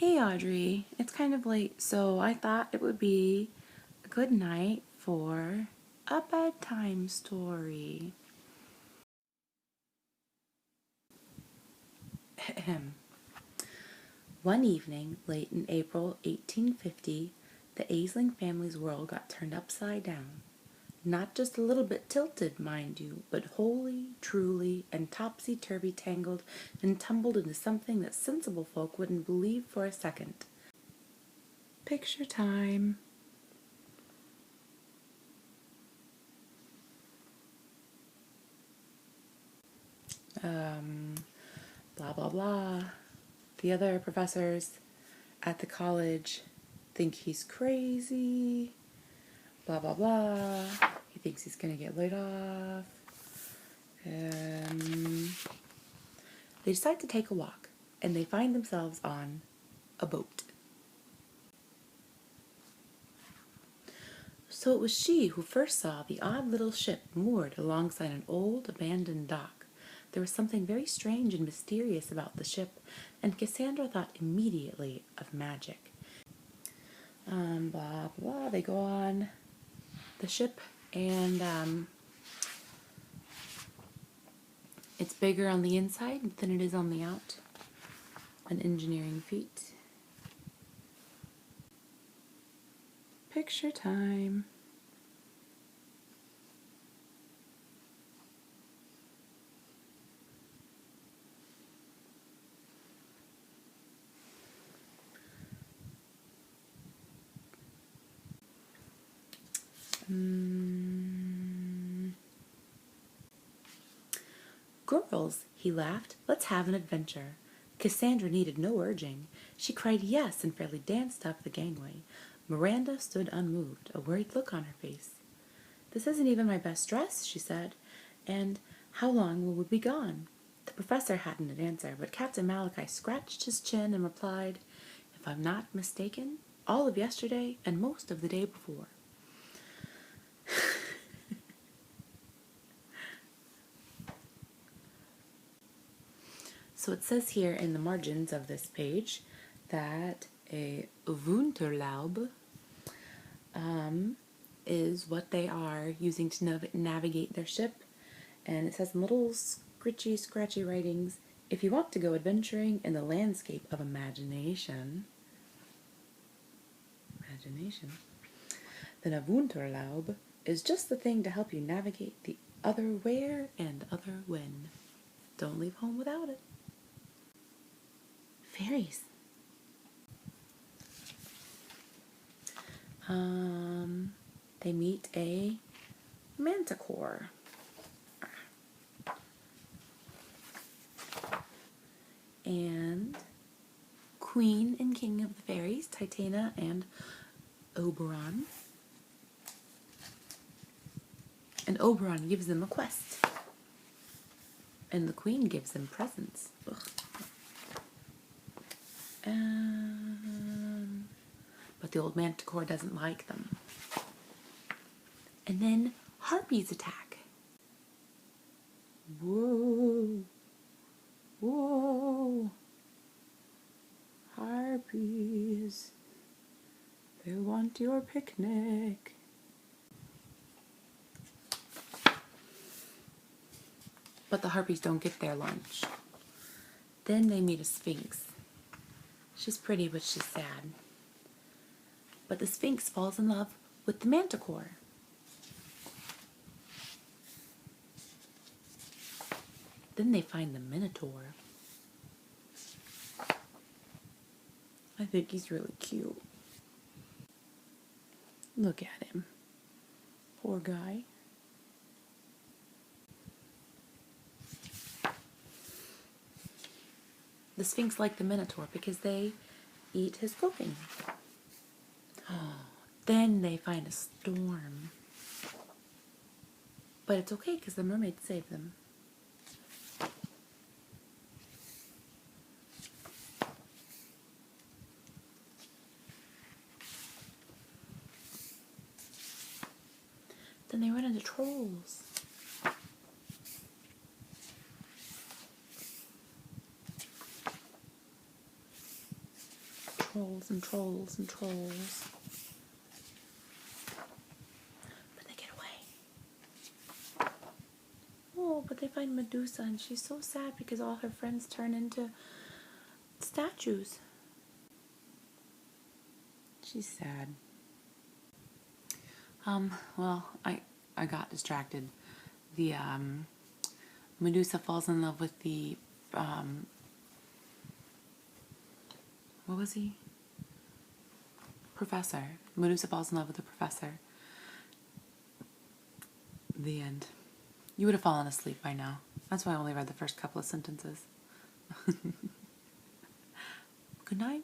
Hey Audrey, it's kind of late, so I thought it would be a good night for a bedtime story. One evening, late in April 1850, the Aisling family's world got turned upside down. Not just a little bit tilted, mind you, but wholly, truly, and topsy-turvy tangled and tumbled into something that sensible folk wouldn't believe for a second. Picture time. Blah, blah, blah. The other professors at the college think he's crazy. Blah, blah, blah. He thinks he's going to get laid off. They decide to take a walk, and they find themselves on a boat. So it was she who first saw the odd little ship moored alongside an old abandoned dock. There was something very strange and mysterious about the ship, and Cassandra thought immediately of magic. Blah, blah, they go on the ship, and it's bigger on the inside than it is on the out. An engineering feat. Picture time. Girls, he laughed, let's have an adventure. Cassandra needed no urging. She cried yes and fairly danced up the gangway. Miranda stood unmoved, a worried look on her face. This isn't even my best dress, she said. And how long will we be gone? The professor hadn't an answer, but Captain Malachi scratched his chin and replied, if I'm not mistaken, all of yesterday and most of the day before. So it says here in the margins of this page that a Wunderlaub is what they are using to navigate their ship. And it says in little scratchy writings, if you want to go adventuring in the landscape of imagination, then a Wunderlaub is just the thing to help you navigate the other where and other when. Don't leave home without it. Fairies. They meet a manticore. And Queen and King of the Fairies, Titania and Oberon. And Oberon gives them a quest. And the Queen gives them presents. But the old manticore doesn't like them. And then harpies attack. Whoa. Whoa. Harpies. They want your picnic. But the harpies don't get their lunch. Then they meet a sphinx. She's pretty, but she's sad. But the sphinx falls in love with the manticore. Then they find the minotaur. I think he's really cute. Look at him. Poor guy. The sphinx liked the minotaur because they eat his cooking. Then they find a storm. But it's okay because the mermaid saved them. Then they run into trolls. trolls and trolls and trolls. But they get away. Oh, but they find Medusa, and she's so sad because all her friends turn into statues. She's sad. Well, I got distracted. The, Medusa falls in love with the, what was he? Professor. Medusa falls in love with the professor. The end. You would have fallen asleep by now. That's why I only read the first couple of sentences. Good night.